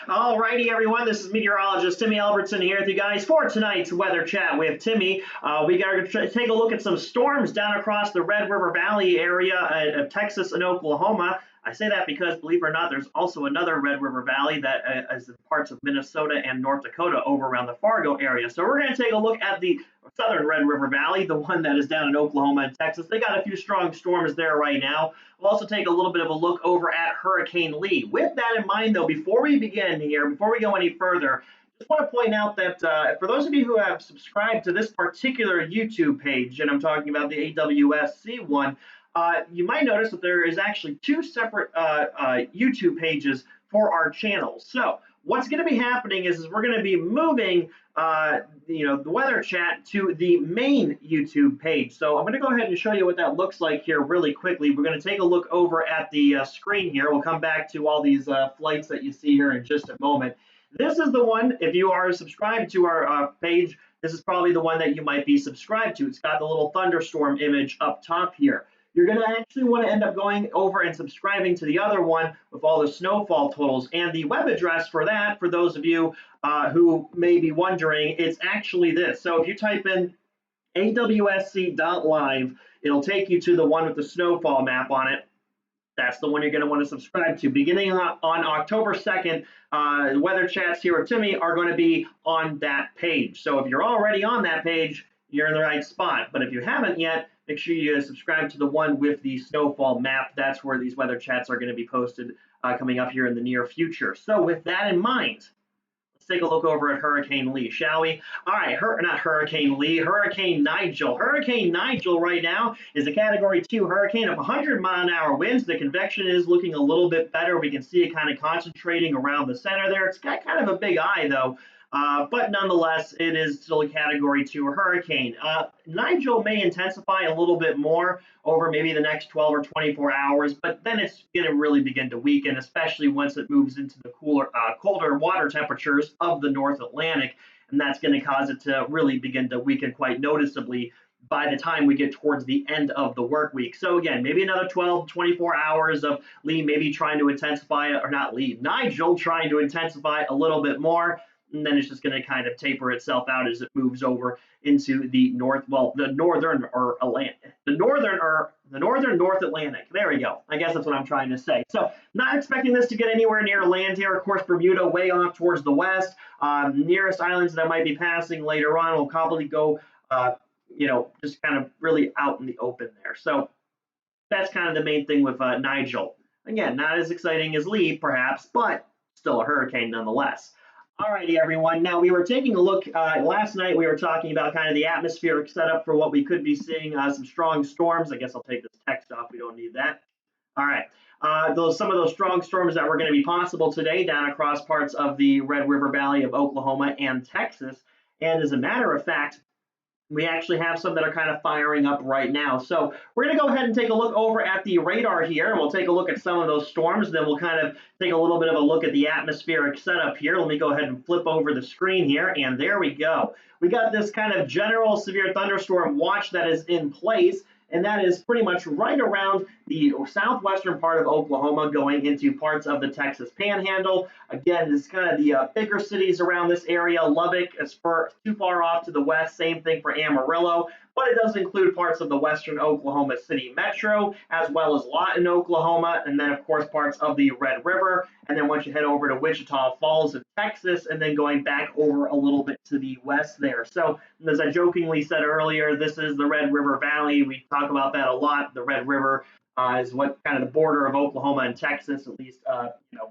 Alrighty, everyone. This is meteorologist Timmy Albertson here with you guys for tonight's weather chat with Timmy. We got to take a look at some storms down across the Red River Valley area of Texas and Oklahoma. I say that because, believe it or not, there's also another Red River Valley that is in parts of Minnesota and North Dakota over around the Fargo area. So we're going to take a look at the southern Red River Valley, the one that is down in Oklahoma and Texas. They got a few strong storms there right now. We'll also take a little bit of a look over at Hurricane Lee. With that in mind, though, before we begin here, before we go any further, just want to point out that for those of you who have subscribed to this particular YouTube page, and I'm talking about the AWSC one, you might notice that there is actually two separate YouTube pages for our channel. So what's going to be happening is we're going to be moving the weather chat to the main YouTube page. So I'm going to go ahead and show you what that looks like here really quickly. We're going to take a look over at the screen here. We'll come back to all these flights that you see here in just a moment. This is the one, if you are subscribed to our page, this is probably the one that you might be subscribed to. It's got the little thunderstorm image up top here. You're going to actually want to end up going over and subscribing to the other one with all the snowfall totals. And the web address for that, for those of you who may be wondering, it's actually this. So if you type in awsc.live, it'll take you to the one with the snowfall map on it. That's the one you're going to want to subscribe to. Beginning on October 2nd, the weather chats here with Timmy are going to be on that page. So if you're already on that page, you're in the right spot. But if you haven't yet, make sure you subscribe to the one with the snowfall map. That's where these weather chats are going to be posted coming up here in the near future. So with that in mind, let's take a look over at Hurricane Lee, shall we? All right, not Hurricane Lee, Hurricane Nigel. Hurricane Nigel right now is a Category 2 hurricane of 100-mile-an-hour winds. The convection is looking a little bit better. We can see it kind of concentrating around the center there. It's got kind of a big eye, though. But nonetheless, it is still a Category 2 hurricane. Nigel may intensify a little bit more over maybe the next 12 or 24 hours, but then it's going to really begin to weaken, especially once it moves into the colder water temperatures of the North Atlantic, and that's going to cause it to really begin to weaken quite noticeably by the time we get towards the end of the work week. So again, maybe another 12, 24 hours of Lee maybe trying to intensify, or not Lee, Nigel trying to intensify a little bit more. And then it's just going to kind of taper itself out as it moves over into the northern North Atlantic. There we go. I guess that's what I'm trying to say. So not expecting this to get anywhere near land here. Of course, Bermuda way off towards the west. Nearest islands that might be passing later on will probably go, just kind of really out in the open there. So that's kind of the main thing with Nigel. Again, not as exciting as Lee, perhaps, but still a hurricane nonetheless. Alrighty, everyone. Now, we were taking a look last night. We were talking about kind of the atmospheric setup for what we could be seeing, some strong storms. I guess I'll take this text off. We don't need that. All right. Some of those strong storms that were going to be possible today down across parts of the Red River Valley of Oklahoma and Texas. And as a matter of fact, we actually have some that are kind of firing up right now. So we're going to go ahead and take a look over at the radar here, and we'll take a look at some of those storms. Then we'll kind of take a little bit of a look at the atmospheric setup here. Let me go ahead and flip over the screen here, and there we go. We got this kind of general severe thunderstorm watch that is in place, and that is pretty much right around the southwestern part of Oklahoma going into parts of the Texas Panhandle. Again, this is kind of the bigger cities around this area. Lubbock is too far off to the west. Same thing for Amarillo. But it does include parts of the western Oklahoma City metro, as well as Lawton, Oklahoma, and then, of course, parts of the Red River. And then once you head over to Wichita Falls in Texas, and then going back over a little bit to the west there. So, as I jokingly said earlier, this is the Red River Valley. We talk about that a lot. The Red River is what kind of the border of Oklahoma and Texas, at least,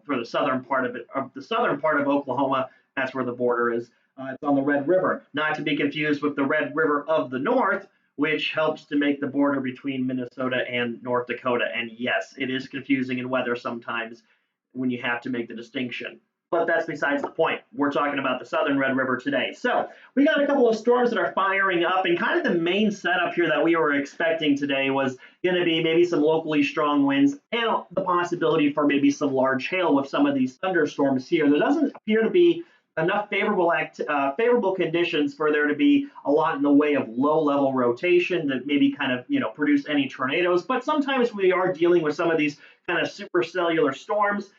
for the southern part of it, the southern part of Oklahoma. That's where the border is. It's on the Red River, not to be confused with the Red River of the North, which helps to make the border between Minnesota and North Dakota. And yes, it is confusing in weather sometimes when you have to make the distinction. But that's besides the point. We're talking about the southern Red River today. So we got a couple of storms that are firing up, and kind of the main setup here that we were expecting today was going to be maybe some locally strong winds and the possibility for maybe some large hail with some of these thunderstorms here. There doesn't appear to be enough favorable conditions for there to be a lot in the way of low-level rotation that maybe kind of produce any tornadoes. But sometimes we are dealing with some of these kind of supercellular storms.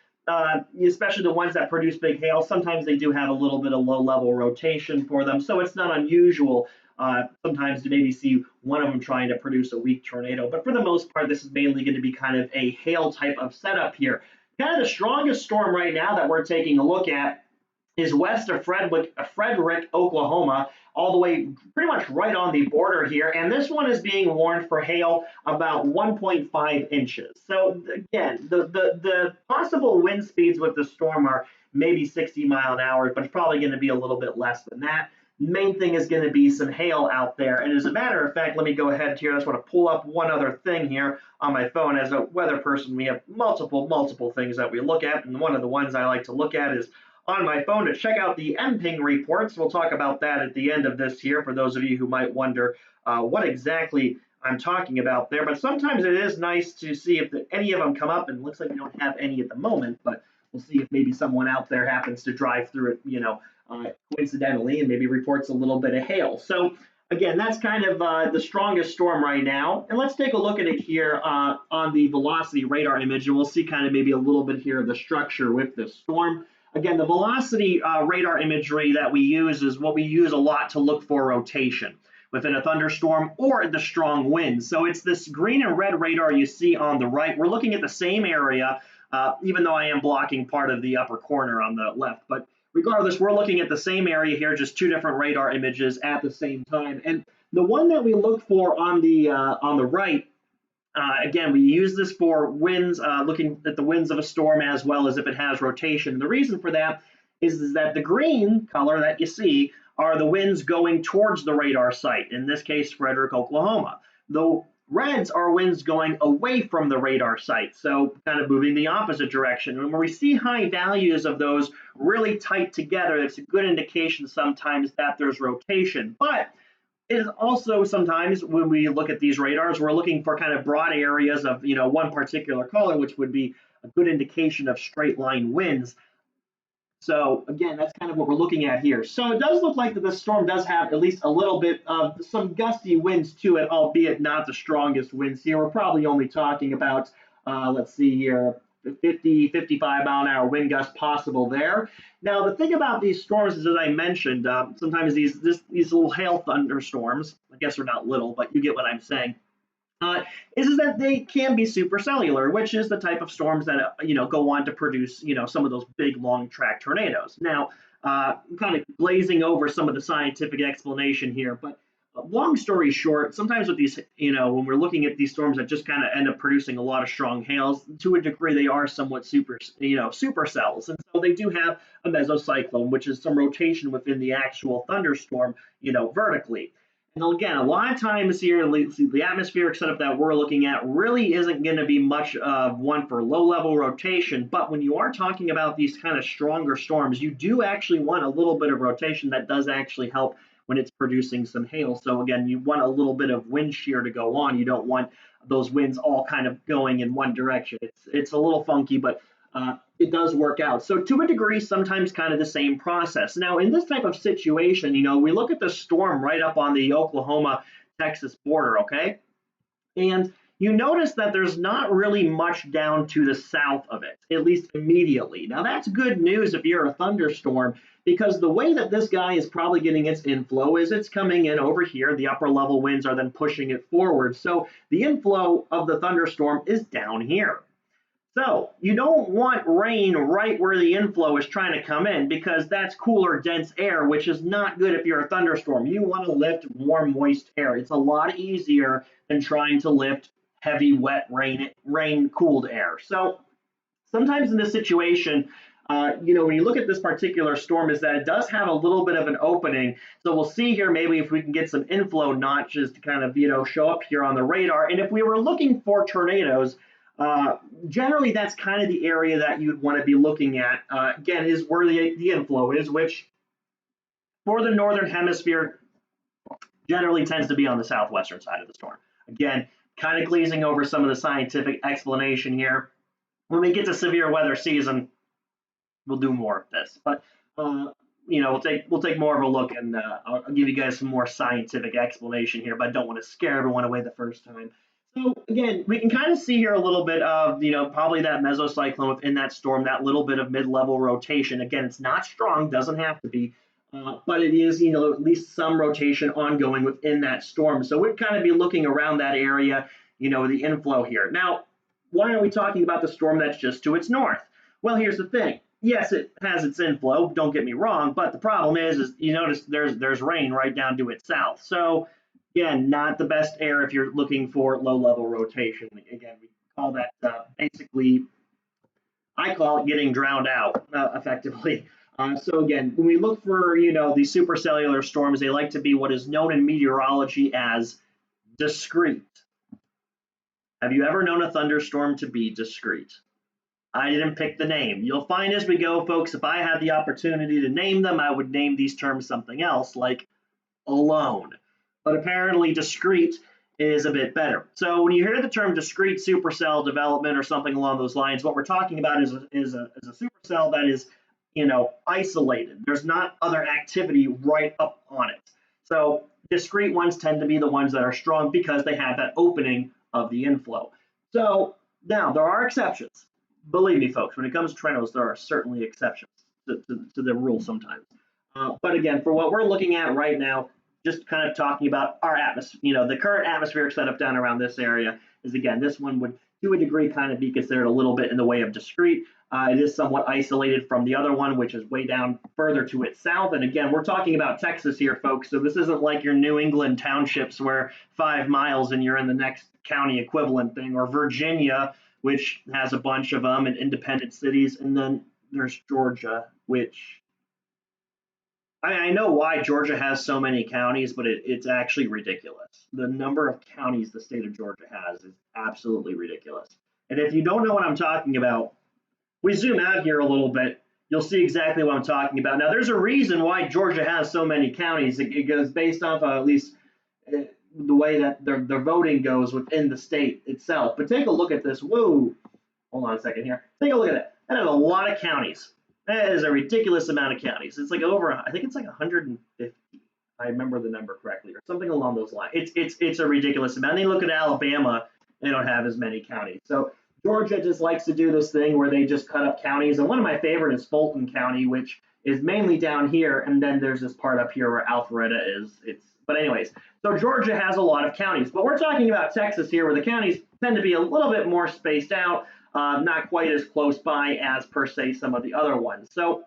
especially the ones that produce big hail, sometimes they do have a little bit of low-level rotation for them, so it's not unusual sometimes to maybe see one of them trying to produce a weak tornado. But for the most part, this is mainly going to be kind of a hail type of setup here. Kind of the strongest storm right now that we're taking a look at is west of Frederick, Oklahoma, all the way pretty much right on the border here. And this one is being warned for hail about 1.5 inches. So again, the possible wind speeds with the storm are maybe 60 mile an hour, but it's probably going to be a little bit less than that. Main thing is going to be some hail out there. And as a matter of fact, let me go ahead here. I just want to pull up one other thing here on my phone. As a weather person, we have multiple things that we look at. And one of the ones I like to look at is on my phone to check out the MPing reports. We'll talk about that at the end of this here for those of you who might wonder what exactly I'm talking about there. But sometimes it is nice to see if any of them come up, and it looks like we don't have any at the moment, but we'll see if maybe someone out there happens to drive through it, coincidentally, and maybe reports a little bit of hail. So again, that's kind of the strongest storm right now. And let's take a look at it here on the velocity radar image, and we'll see kind of maybe a little bit here of the structure with this storm. Again, the velocity radar imagery that we use is what we use a lot to look for rotation within a thunderstorm or the strong winds. So it's this green and red radar you see on the right. We're looking at the same area, even though I am blocking part of the upper corner on the left. But regardless, we're looking at the same area here, just two different radar images at the same time. And the one that we look for on the right, again, we use this for winds, looking at the winds of a storm as well as if it has rotation. The reason for that is that the green color that you see are the winds going towards the radar site, in this case, Frederick, Oklahoma. The reds are winds going away from the radar site, so kind of moving the opposite direction. And when we see high values of those really tight together, it's a good indication sometimes that there's rotation. But it is also sometimes when we look at these radars, we're looking for kind of broad areas of one particular color, which would be a good indication of straight line winds. So again, that's kind of what we're looking at here. So it does look like that the storm does have at least a little bit of some gusty winds to it, albeit not the strongest winds here. We're probably only talking about, let's see here, 50, 55 mile an hour wind gust possible there. Now, the thing about these storms is, as I mentioned, sometimes these little hail thunderstorms, I guess they're not little, but you get what I'm saying, is that they can be supercellular, which is the type of storms that, go on to produce, some of those big long track tornadoes. Now, kind of glazing over some of the scientific explanation here, but long story short, sometimes with these, when we're looking at these storms that just kind of end up producing a lot of strong hails, to a degree, they are somewhat supercells. And so they do have a mesocyclone, which is some rotation within the actual thunderstorm, vertically. And again, a lot of times here, the atmospheric setup that we're looking at really isn't going to be much of one for low-level rotation. But when you are talking about these kind of stronger storms, you do actually want a little bit of rotation that does actually help when it's producing some hail. So again, you want a little bit of wind shear to go on. You don't want those winds all kind of going in one direction. It's a little funky, but it does work out. So to a degree, sometimes kind of the same process. Now, in this type of situation, we look at the storm right up on the Oklahoma-Texas border, okay? And you notice that there's not really much down to the south of it, at least immediately. Now, that's good news if you're a thunderstorm, because the way that this guy is probably getting its inflow is it's coming in over here. The upper level winds are then pushing it forward. So the inflow of the thunderstorm is down here. So you don't want rain right where the inflow is trying to come in, because that's cooler, dense air, which is not good if you're a thunderstorm. You want to lift warm, moist air. It's a lot easier than trying to lift heavy, wet, rain-cooled air. So sometimes in this situation, when you look at this particular storm, is that it does have a little bit of an opening. So we'll see here maybe if we can get some inflow notches to kind of, show up here on the radar. And if we were looking for tornadoes, generally, that's kind of the area that you'd want to be looking at. Again, is where the inflow is, which for the northern hemisphere generally tends to be on the southwestern side of the storm. Again, kind of glazing over some of the scientific explanation here. When we get to severe weather season, we'll do more of this. But we'll take more of a look, and I'll give you guys some more scientific explanation here. But I don't want to scare everyone away the first time. So again, we can kind of see here a little bit of, probably that mesocyclone within that storm, that little bit of mid-level rotation. Again, it's not strong, doesn't have to be, but it is, at least some rotation ongoing within that storm. So we'd kind of be looking around that area, the inflow here. Now, why are we talking about the storm that's just to its north? Well, here's the thing. Yes, it has its inflow, don't get me wrong, but the problem is you notice there's rain right down to its south. So again, not the best air if you're looking for low-level rotation. Again, we call that basically, I call it getting drowned out effectively. So again, when we look for, these supercellular storms, they like to be what is known in meteorology as discrete. Have you ever known a thunderstorm to be discrete? I didn't pick the name. You'll find as we go, folks, if I had the opportunity to name them, I would name these terms something else, like alone. But apparently discrete is a bit better. So when you hear the term discrete supercell development or something along those lines, what we're talking about is a supercell that is, isolated. There's not other activity right up on it. So discrete ones tend to be the ones that are strong because they have that opening of the inflow. So now there are exceptions. Believe me, folks, when it comes to tornadoes, there are certainly exceptions to the rule sometimes. But again, for what we're looking at right now, just kind of talking about our atmosphere, the current atmospheric setup down around this area is, again, this one would, to a degree, kind of be considered a little bit in the way of discrete. It is somewhat isolated from the other one, which is way down further to its south. And again, we're talking about Texas here, folks. So this isn't like your New England townships where 5 miles and you're in the next county equivalent thing, or Virginia, which has a bunch of them, and independent cities. And then there's Georgia, which I know why Georgia has so many counties, but it's actually ridiculous. The number of counties the state of Georgia has is absolutely ridiculous. And if you don't know what I'm talking about, we zoom out here a little bit, you'll see exactly what I'm talking about. Now, there's a reason why Georgia has so many counties. It goes based off at least the way that their voting goes within the state itself. But take a look at this. Whoa, hold on a second here. Take a look at that. That is a lot of counties. That is a ridiculous amount of counties. It's like I think it's like 150. I remember the number correctly, or something along those lines. It's a ridiculous amount. And then look at Alabama; they don't have as many counties. So Georgia just likes to do this thing where they just cut up counties. And one of my favorite is Fulton County, which is mainly down here, and then there's this part up here where Alpharetta is. But anyways, so Georgia has a lot of counties. But we're talking about Texas here, where the counties tend to be a little bit more spaced out. Not quite as close by as, per se, some of the other ones. So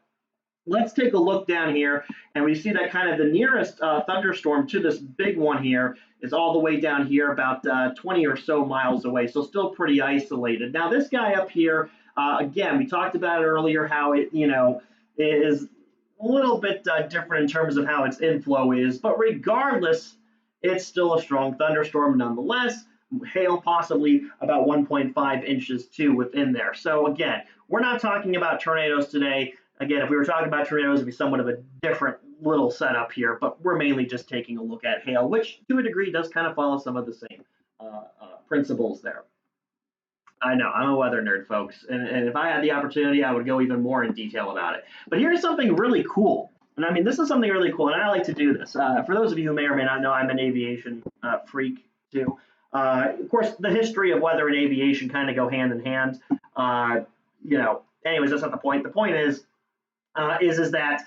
let's take a look down here, and we see that kind of the nearest thunderstorm to this big one here is all the way down here, about 20 or so miles away, so still pretty isolated. Now, this guy up here, again, we talked about it earlier, how it, is a little bit different in terms of how its inflow is, but regardless, it's still a strong thunderstorm nonetheless. Hail possibly about 1.5 inches too within there. So again, we're not talking about tornadoes today. Again, if we were talking about tornadoes, it'd be somewhat of a different little setup here, but we're mainly just taking a look at hail, which to a degree does kind of follow some of the same principles there. I know, I'm a weather nerd, folks, and if I had the opportunity, I would go even more in detail about it. But here's something really cool. And I mean, this is something really cool, and I like to do this. For those of you who may or may not know, I'm an aviation freak too. Of course, the history of weather and aviation kind of go hand in hand. Anyways, that's not the point. The point is that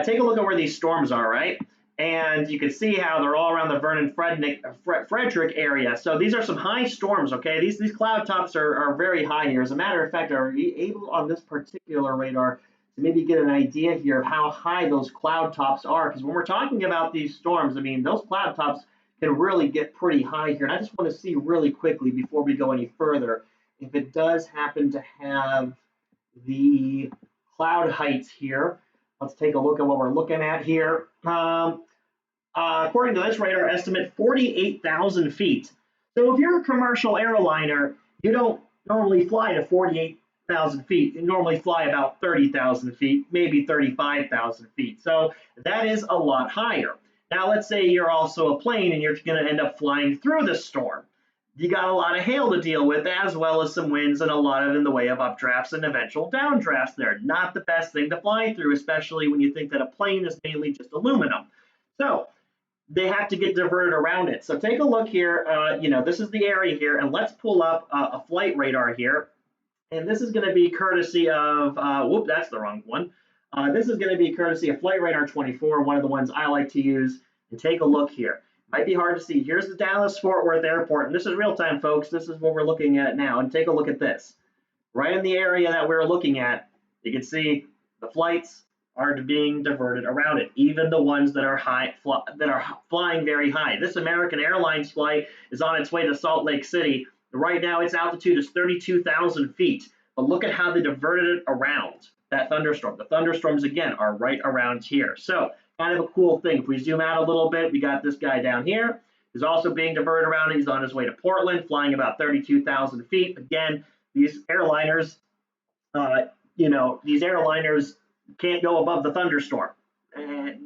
take a look at where these storms are, right? And you can see how they're all around the Vernon-Frederick area. So these are some high storms, okay? These cloud tops are very high here. As a matter of fact, are you able on this particular radar to maybe get an idea here of how high those cloud tops are? Because when we're talking about these storms, I mean, those cloud tops can really get pretty high here. And I just want to see really quickly before we go any further, if it does happen to have the cloud heights here. Let's take a look at what we're looking at here. According to this radar estimate, 48,000 feet. So if you're a commercial airliner, you don't normally fly to 48,000 feet. You normally fly about 30,000 feet, maybe 35,000 feet. So that is a lot higher. Now, let's say you're also a plane and you're going to end up flying through the storm. You got a lot of hail to deal with, as well as some winds and a lot of in the way of updrafts and eventual downdrafts there. Not the best thing to fly through, especially when you think that a plane is mainly just aluminum. So they have to get diverted around it. So take a look here. This is the area here, and let's pull up a flight radar here. And this is going to be courtesy of, whoop, that's the wrong one. This is going to be courtesy of Flight Radar 24, one of the ones I like to use. And take a look here. Might be hard to see. Here's the Dallas-Fort Worth Airport, and this is real time, folks. This is what we're looking at now. And take a look at this. Right in the area that we're looking at, you can see the flights are being diverted around it, even the ones that are flying very high. This American Airlines flight is on its way to Salt Lake City. Right now, its altitude is 32,000 feet. But look at how they diverted it around that thunderstorm. The thunderstorms, again, are right around here. So kind of a cool thing. If we zoom out a little bit, we got this guy down here. He's also being diverted around. He's on his way to Portland, flying about 32,000 feet. Again, these airliners, these airliners can't go above the thunderstorm. And,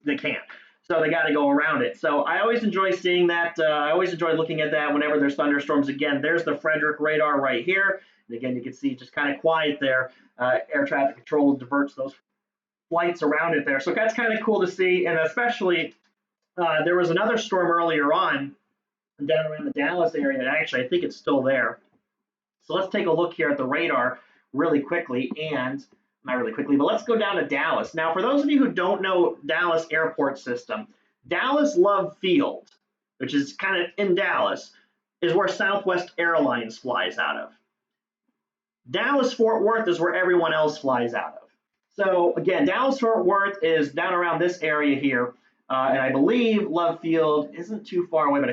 they can't. So they got to go around it. So I always enjoy seeing that. I always enjoy looking at that whenever there's thunderstorms. Again, there's the Frederick radar right here. And again, you can see just kind of quiet there. Air traffic control diverts those flights around it there. So that's kind of cool to see. And especially, there was another storm earlier on down around the Dallas area. Actually, I think it's still there. So let's take a look here at the radar really quickly. And not really quickly, but let's go down to Dallas. Now, for those of you who don't know Dallas airport system, Dallas Love Field, which is kind of in Dallas, is where Southwest Airlines flies out of. Dallas Fort Worth is where everyone else flies out of. So again, Dallas Fort Worth is down around this area here, and I believe Love Field isn't too far away, but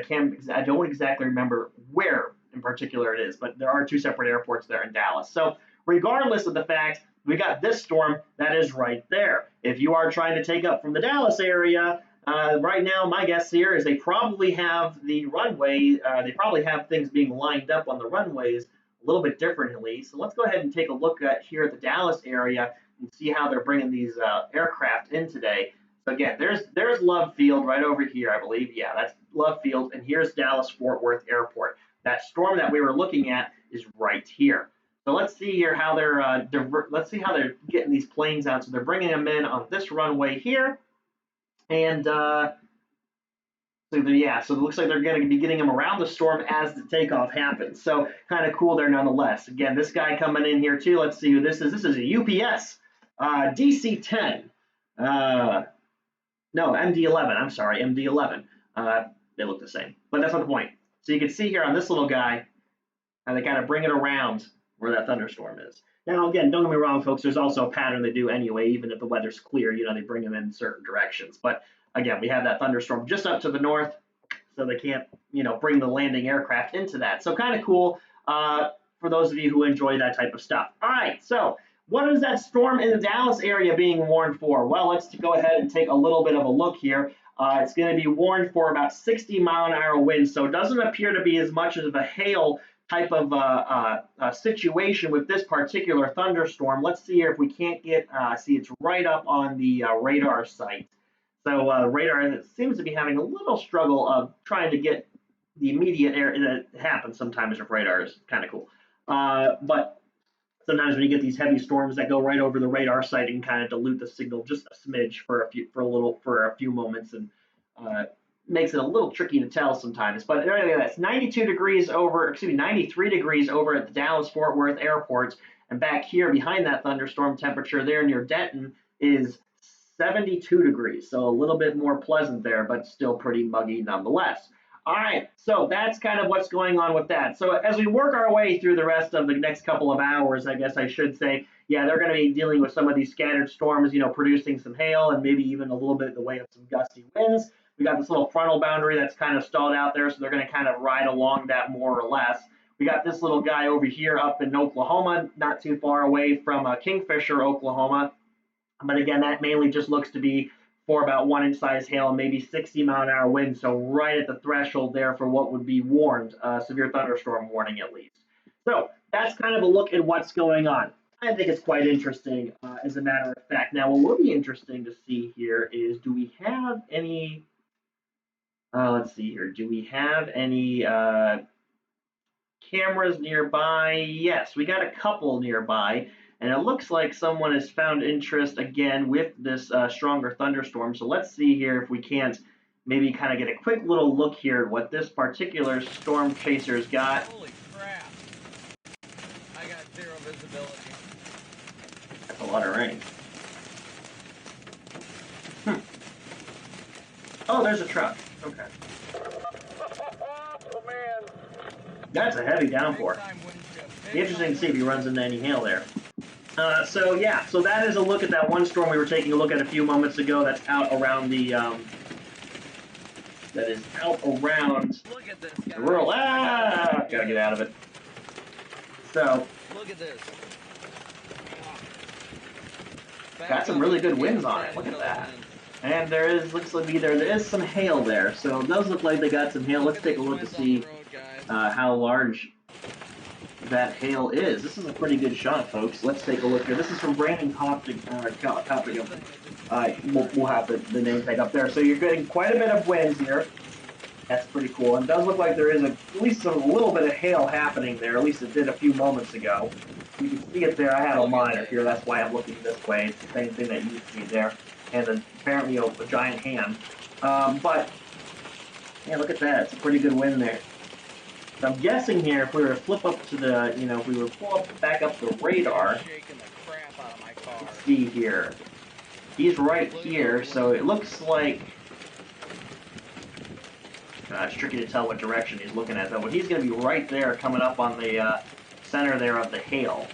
I don't exactly remember where in particular it is, but there are two separate airports there in Dallas. So regardless of the fact, we got this storm that is right there. If you are trying to take up from the Dallas area, right now, my guess here is they probably have the runway, they probably have things being lined up on the runways a little bit differently. So let's go ahead and take a look at here at the Dallas area and see how they're bringing these aircraft in today. So again, there's Love Field right over here, I believe. Yeah, that's Love Field, and here's Dallas Fort Worth Airport. That storm that we were looking at is right here. So let's see here how they're let's see how they're getting these planes out. So they're bringing them in on this runway here, and so it looks like they're going to be getting them around the storm as the takeoff happens. So kind of cool there nonetheless. Again, this guy coming in here too. Let's see who this is. This is a UPS DC-10. No, MD-11. I'm sorry, MD-11. They look the same, but that's not the point. So you can see here on this little guy how they kind of bring it around where that thunderstorm is. Now, again, don't get me wrong, folks, there's also a pattern they do anyway, even if the weather's clear, they bring them in certain directions. But again, we have that thunderstorm just up to the north, so they can't, bring the landing aircraft into that. So kind of cool for those of you who enjoy that type of stuff. All right, so what is that storm in the Dallas area being warned for? Well, let's go ahead and take a little bit of a look here. It's going to be warned for about 60-mile-an-hour winds, so it doesn't appear to be as much of a hail type of situation with this particular thunderstorm. Let's see here if we can't get, see it's right up on the radar site. So radar seems to be having a little struggle of trying to get the immediate air. That happens sometimes with radar, is kind of cool. But sometimes when you get these heavy storms that go right over the radar site and kind of dilute the signal just a smidge for a few moments, and makes it a little tricky to tell sometimes. But anyway, that's 93 degrees over at the Dallas Fort Worth airports, and back here behind that thunderstorm, temperature there near Denton is 72 degrees, so a little bit more pleasant there, but still pretty muggy nonetheless. All right, so that's kind of what's going on with that. So as we work our way through the rest of the next couple of hours, I guess I should say, yeah, they're going to be dealing with some of these scattered storms, producing some hail and maybe even a little bit in the way of some gusty winds. We got this little frontal boundary that's kind of stalled out there, so they're going to kind of ride along that more or less. We got this little guy over here up in Oklahoma, not too far away from Kingfisher, Oklahoma. But again, that mainly just looks to be for about 1-inch size hail and maybe 60-mile-an-hour wind, so right at the threshold there for what would be warned, severe thunderstorm warning at least. So that's kind of a look at what's going on. I think it's quite interesting, as a matter of fact. Now, what will be interesting to see here is, do we have any, let's see here, do we have any cameras nearby? Yes, we got a couple nearby. And it looks like someone has found interest again with this stronger thunderstorm. So let's see here if we can't maybe kind of get a quick little look here at what this particular storm chaser's got. Holy crap. I got zero visibility. That's a lot of rain. Oh, there's a truck. Okay. Oh, man. That's a heavy downpour. Be interesting to see if he runs into any hail there. So yeah, so that is a look at that one storm we were taking a look at a few moments ago. That's out around the that is out around Look at this, the rural. Gotta get out of it. So look at this. got some really good winds on it. Look at that. And looks like there is some hail there. So it does look like they got some hail. Let's take a look to see how large that hail is. This is a pretty good shot, folks. Let's take a look here. This is from Brandon Coptic. We'll have the name tag up there. So you're getting quite a bit of winds here. That's pretty cool. And it does look like there is at least a little bit of hail happening there. At least it did a few moments ago. You can see it there. I have a monitor here. That's why I'm looking this way. It's the same thing that you see there. And apparently a giant hand. But yeah, look at that. It's a pretty good wind there. So I'm guessing here, if we were to flip up to the, if we were to pull back up the radar, let's see here. He's right here, so it looks like, it's tricky to tell what direction he's looking at, though, but he's going to be right there coming up on the center there of the hail.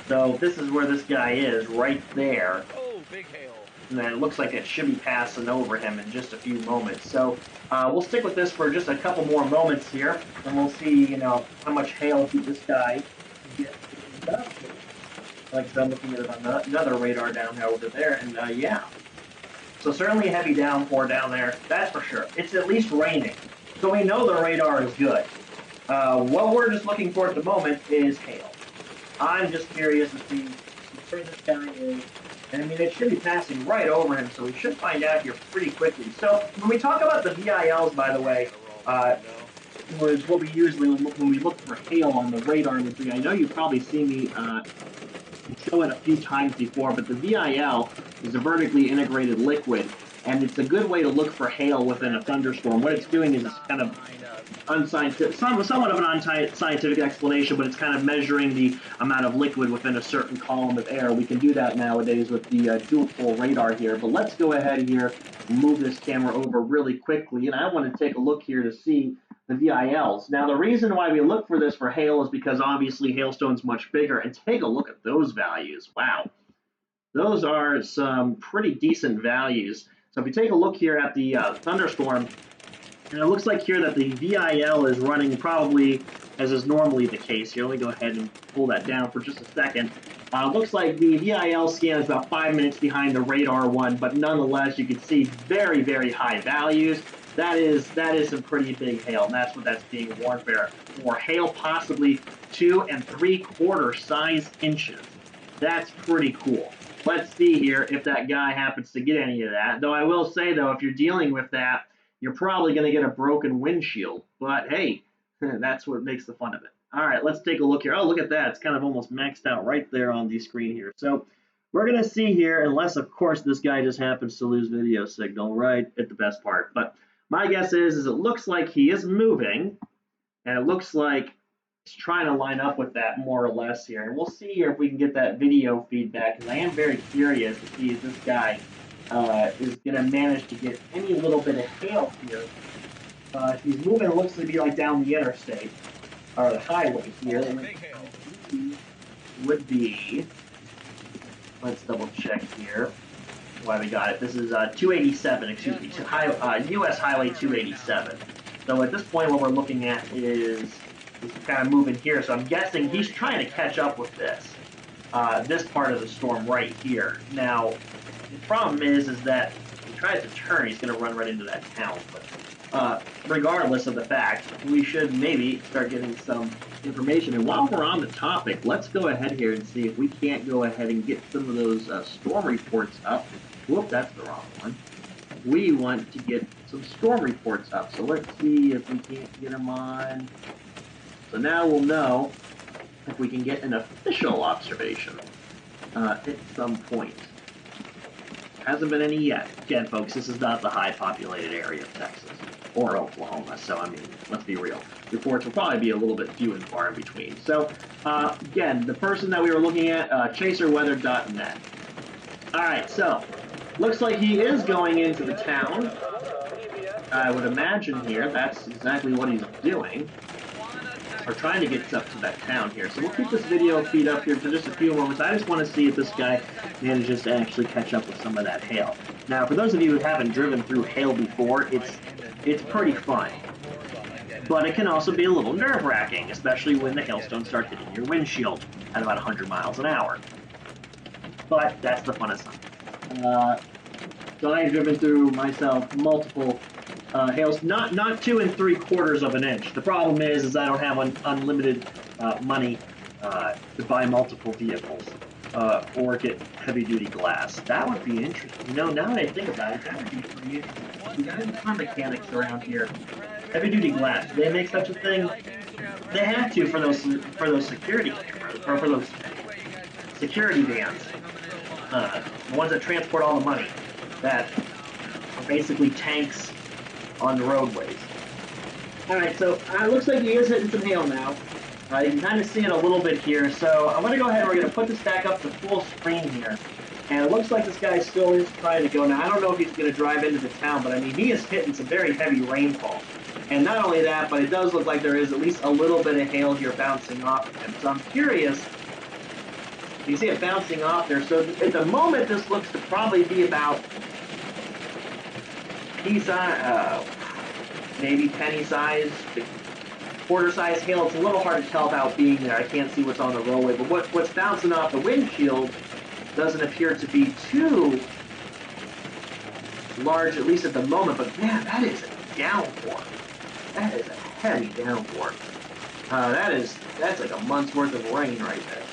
So this is where this guy is, right there. Oh, big hail. And then it looks like it should be passing over him in just a few moments. So we'll stick with this for just a couple more moments here, and we'll see, how much hail this guy gets. Like I said, I'm looking at another radar down there over there, and yeah. So certainly a heavy downpour down there, that's for sure. It's at least raining, so we know the radar is good. What we're just looking for at the moment is hail. I'm just curious to see where this guy is. And I mean, it should be passing right over him, so we should find out here pretty quickly. So when we talk about the VILs, by the way, was what we usually, when we look for hail on the radar imagery, I know you've probably seen me show it a few times before, but the VIL is a vertically integrated liquid, and it's a good way to look for hail within a thunderstorm. What it's doing is it's kind of unscientific, somewhat of an unscientific explanation, but it's kind of measuring the amount of liquid within a certain column of air. We can do that nowadays with the dual-pole radar here, but let's go ahead here and move this camera over really quickly, and I want to take a look here to see the VILs. Now, the reason why we look for this for hail is because obviously hailstone's much bigger, and take a look at those values. Wow. Those are some pretty decent values. So if you take a look here at the thunderstorm, and it looks like here that the VIL is running probably as is normally the case. Here, let me go ahead and pull that down for just a second. Looks like the VIL scan is about 5 minutes behind the radar one, but nonetheless, you can see very, very high values. That is some pretty big hail, and that's what that's being warned for. Hail possibly 2 3/4 size inches. That's pretty cool. Let's see here if that guy happens to get any of that. Though I will say, though, if you're dealing with that, you're probably going to get a broken windshield. But hey, that's what makes the fun of it. All right, let's take a look here. Oh, look at that. It's kind of almost maxed out right there on the screen here. So we're going to see here, unless, of course, this guy just happens to lose video signal right at the best part. But my guess is it looks like he is moving, and it looks like he's trying to line up with that more or less here. And we'll see here if we can get that video feedback, because I am very curious to see if this guy is going to manage to get any little bit of hail here. If he's moving, it looks to be like down the interstate, or the highway here. Would be, let's double check here. Why we got it. This is 287, excuse me, US Highway 287. So at this point, what we're looking at is kind of moving here. So I'm guessing he's trying to catch up with this part of the storm right here. Now, the problem is that if he tries to turn, he's going to run right into that town. But regardless of the fact, we should maybe start getting some information. And while we're on the topic, let's go ahead here and see if we can't go ahead and get some of those storm reports up. Whoop, that's the wrong one. We want to get some storm reports up. So let's see if we can't get them on. So now we'll know if we can get an official observation at some point. Hasn't been any yet. Again, folks, this is not the high populated area of Texas or Oklahoma, so I mean, let's be real. Reports will probably be a little bit few and far in between. So, again, the person that we were looking at, chaserweather.net. Alright, so, looks like he is going into the town. I would imagine here, that's exactly what he's doing. Or trying to get up to that town here. So we'll keep this video feed up here for just a few moments. I just want to see if this guy manages to actually catch up with some of that hail. Now, for those of you who haven't driven through hail before, it's pretty fun. But it can also be a little nerve-wracking, especially when the hailstones start hitting your windshield at about 100 miles an hour. But that's the fun of something. So I've driven through myself multiple hails, not 2 3/4 of an inch. The problem is I don't have unlimited money to buy multiple vehicles or get heavy-duty glass. That would be interesting. You know, now that I think about it, that would be pretty interesting. We got any car mechanics around here. Heavy-duty glass. Do they make such a thing? They have to for those security cameras, or for those security vans. The ones that transport all the money. That are basically tanks on the roadways. Alright, so it looks like he is hitting some hail now. You can kind of see it a little bit here. So I'm going to go ahead and we're going to put this back up to full screen here. And it looks like this guy still is trying to go. Now, I don't know if he's going to drive into the town, but I mean, he is hitting some very heavy rainfall. And not only that, but it does look like there is at least a little bit of hail here bouncing off of him. So I'm curious. You see it bouncing off there. So at the moment, this looks to probably be about maybe penny-sized, quarter-sized hail. It's a little hard to tell about being there. I can't see what's on the roadway. But what's bouncing off the windshield doesn't appear to be too large, at least at the moment. But man, that is a downpour. That is a heavy downpour. That's like a month's worth of rain right there.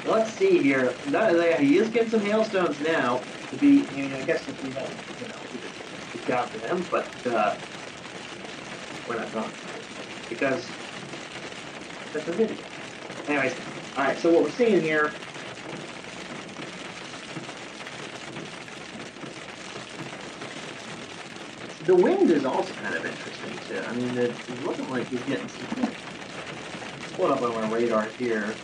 Let's see here. He is getting some hailstones now. To be, I guess if we have, good job for them, but we're not done because that's a video. Anyways, all right. So what we're seeing here. The wind is also kind of interesting too. I mean, it's looking like he's getting some. Let's pull it up on my radar here.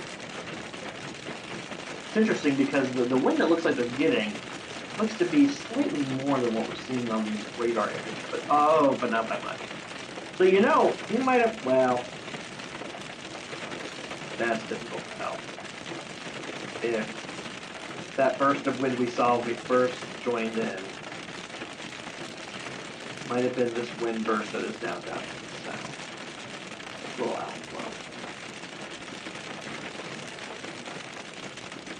It's interesting because the wind that looks like they're getting looks to be slightly more than what we're seeing on the radar image, but not by much. So you might have, well, that's difficult to tell. If that burst of wind we saw when we first joined in might have been this wind burst that is now down to the south. A little outflow.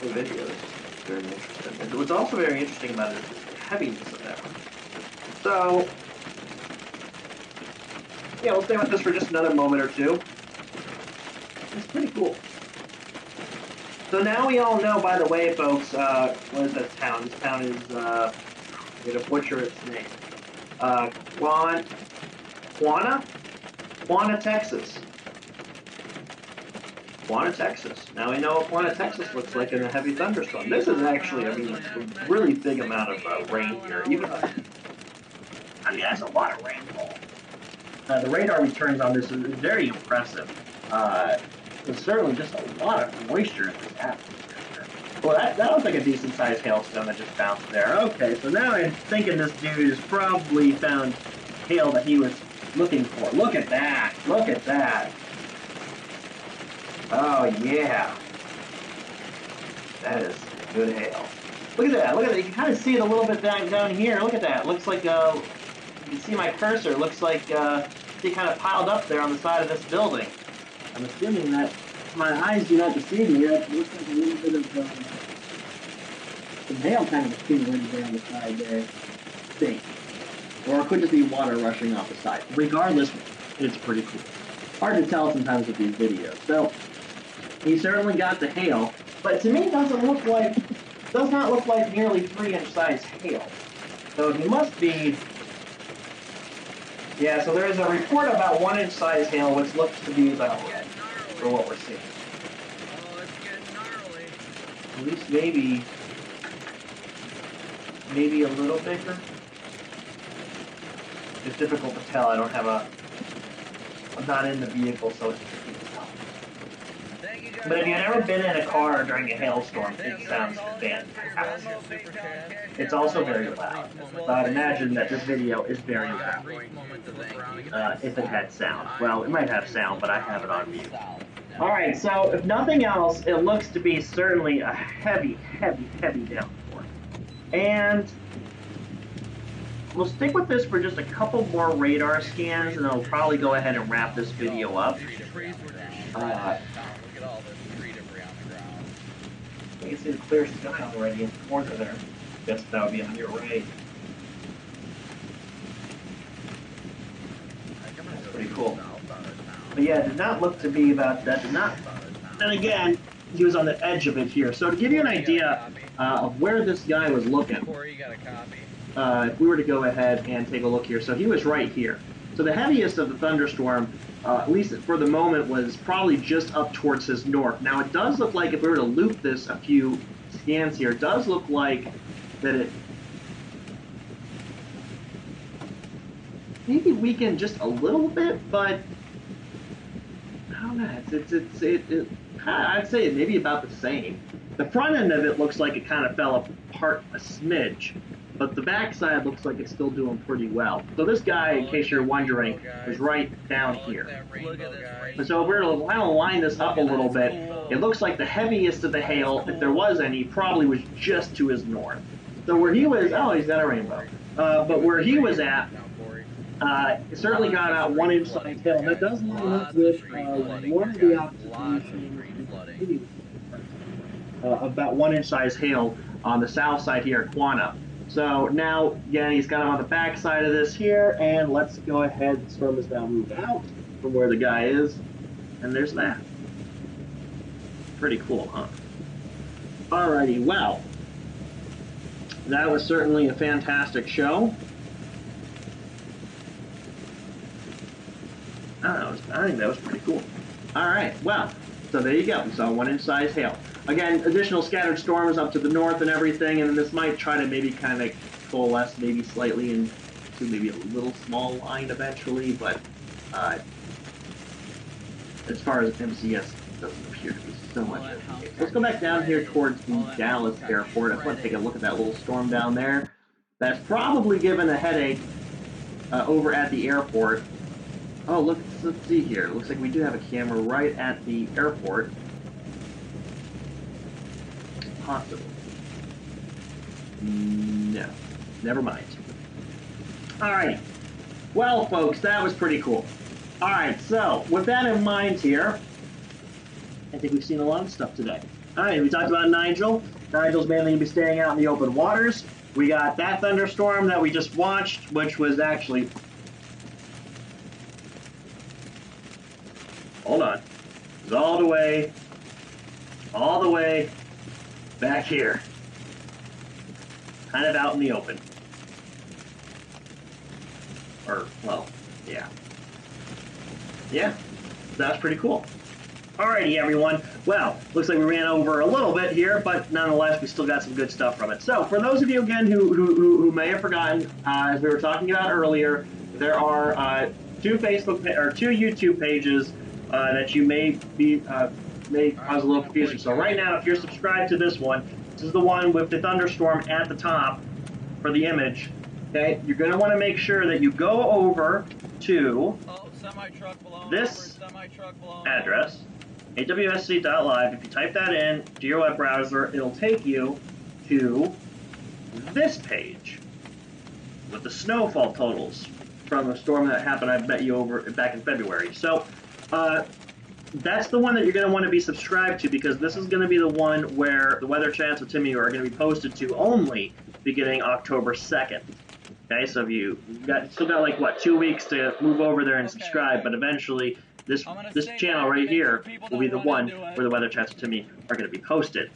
The video is very interesting. And what's also very interesting about it is the heaviness of that one. So, yeah, we'll stay with this for just another moment or two. It's pretty cool. So now we all know, by the way, folks, what is this town? This town is, I'm going to butcher its name. Quanah, Texas. Quanah, Texas. Now we know what Quanah, Texas looks like in a heavy thunderstorm. This is actually, I mean, a really big amount of rain here. That's a lot of rainfall. The radar returns on this is very impressive. There's certainly just a lot of moisture in this atmosphere. Well, that looks like a decent-sized hailstone that just bounced there. Okay, so now I'm thinking this dude has probably found hail that he was looking for. Look at that. Look at that. Oh, yeah. That is good hail. Look at that. Look at that. You can kind of see it a little bit down here. Look at that. Looks like, you can see my cursor. Looks like they kind of piled up there on the side of this building. I'm assuming that my eyes do not deceive me. It looks like a little bit of some hail kind of accumulating there on the side there. I think. Or it could just be water rushing off the side. Regardless, it's pretty cool. Hard to tell sometimes with these videos. So, he certainly got the hail, but to me it does not look like nearly 3-inch size hail. So he must be, yeah, so there is a report about 1-inch size hail, which looks to be about it for what we're seeing. Oh, it's getting gnarly. At least maybe maybe a little bigger. It's difficult to tell. I'm not in the vehicle, so it's tricky to tell. But if you've ever been in a car during a hailstorm, it sounds fantastic. It's also very loud. So I'd imagine that this video is very loud. If it had sound. Well, it might have sound, but I have it on mute. Alright, so if nothing else, it looks to be certainly a heavy, heavy, heavy downpour. And we'll stick with this for just a couple more radar scans, and I'll probably go ahead and wrap this video up. You can see the clear sky already in the corner there. Guess that would be on your right. That's pretty cool. But yeah, it did not look to be about that. Did not. And again, he was on the edge of it here. So to give you an idea of where this guy was looking, if we were to go ahead and take a look here, so he was right here. So the heaviest of the thunderstorm, at least for the moment, was probably just up towards his north. Now it does look like, if we were to loop this a few scans here, it does look like that it maybe weakened just a little bit, but I don't know. I'd say it maybe about the same. The front end of it looks like it kind of fell apart a smidge, but the back side looks like it's still doing pretty well. So this guy, in case you're wondering, was right down here. And so if we're to kind of line this up a little bit, it looks like the heaviest of the hail, if there was any, probably was just to his north. So where he was, oh, he's got a rainbow. But where he was at, it certainly got about 1 inch size hail. And that does line up with one of the observations about 1 inch size hail on the south side here at Quanah. So now, again, he's got him on the back side of this here, and let's go ahead. The storm is now moved out from where the guy is, and there's that. Pretty cool, huh? Alrighty, well, that was certainly a fantastic show. I think that was pretty cool. Alright, well, so there you go. We saw 1 inch size hail. Again, additional scattered storms up to the north and everything, and then this might try to maybe kind of coalesce maybe slightly into maybe a little small line eventually, but as far as MCS, it doesn't appear to be so much. Let's go back down here towards the Dallas airport. I just want to take a look at that little storm down there. That's probably given a headache over at the airport. Oh, look, let's see here. It looks like we do have a camera right at the airport. Possible. No. Never mind. Alright. Well, folks, that was pretty cool. Alright, so, with that in mind here, I think we've seen a lot of stuff today. Alright, we talked about Nigel. Nigel's mainly going to be staying out in the open waters. We got that thunderstorm that we just watched, which was actually... Hold on. It's all the way back here. Kind of out in the open. Or, well, yeah. Yeah, that's pretty cool. Alrighty, everyone. Well, looks like we ran over a little bit here, but nonetheless, we still got some good stuff from it. So, for those of you, again, who may have forgotten, as we were talking about earlier, there are two YouTube pages that you may cause a little confusion. So right now, if you're subscribed to this one, this is the one with the thunderstorm at the top for the image. Okay, you're going to want to make sure that you go over to this address, awsc.live. If you type that in to your web browser, it'll take you to this page with the snowfall totals from the storm that happened, I bet you, over back in February. So that's the one that you're going to want to be subscribed to, because this is going to be the one where the weather chats with Timmy are going to be posted to only beginning October 2nd. Okay, so if you still got like, what, 2 weeks to move over there and subscribe, but eventually this channel right here will be the one where the weather chats with Timmy are going to be posted.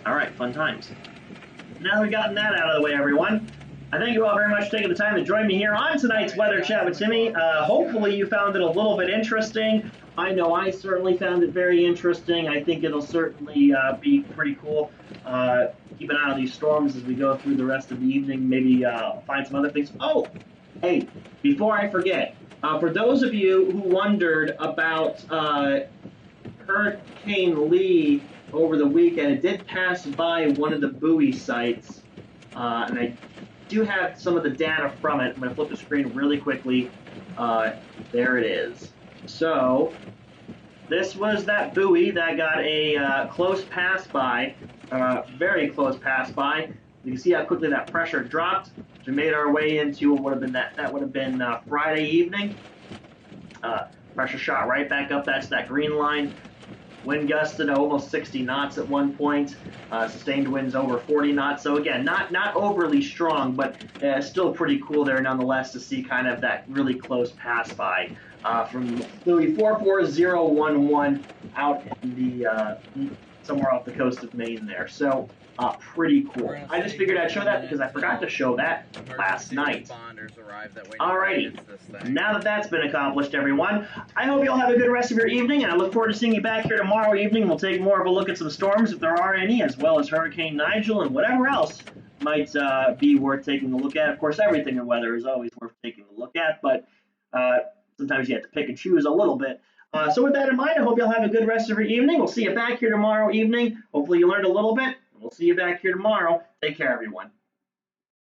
All right, fun times. Now that we've gotten that out of the way, everyone, I thank you all very much for taking the time to join me here on tonight's Weather Chat with Timmy. Hopefully you found it a little bit interesting. I know I certainly found it very interesting. I think it'll certainly be pretty cool. Keep an eye on these storms as we go through the rest of the evening. Maybe find some other things. Oh, hey, before I forget, for those of you who wondered about Hurricane Lee over the weekend, it did pass by one of the buoy sites, and I do have some of the data from it. I'm going to flip the screen really quickly. There it is. So this was that buoy that got a close pass by, very close pass by. You can see how quickly that pressure dropped. We made our way into what would have been that would have been Friday evening. Pressure shot right back up. That's that green line. Wind gusted almost 60 knots at one point. Sustained winds over 40 knots. So again, not overly strong, but still pretty cool there nonetheless to see kind of that really close pass by from buoy 44011 out in the somewhere off the coast of Maine there. So pretty cool. I just figured I'd show that because I forgot to show that last night. Alrighty, now that that's been accomplished, everyone, I hope you all have a good rest of your evening, and I look forward to seeing you back here tomorrow evening. We'll take more of a look at some storms, if there are any, as well as Hurricane Nigel and whatever else might be worth taking a look at. Of course, everything in weather is always worth taking a look at, but sometimes you have to pick and choose a little bit. So with that in mind, I hope you'll have a good rest of your evening. We'll see you back here tomorrow evening. Hopefully you learned a little bit. We'll see you back here tomorrow. Take care, everyone.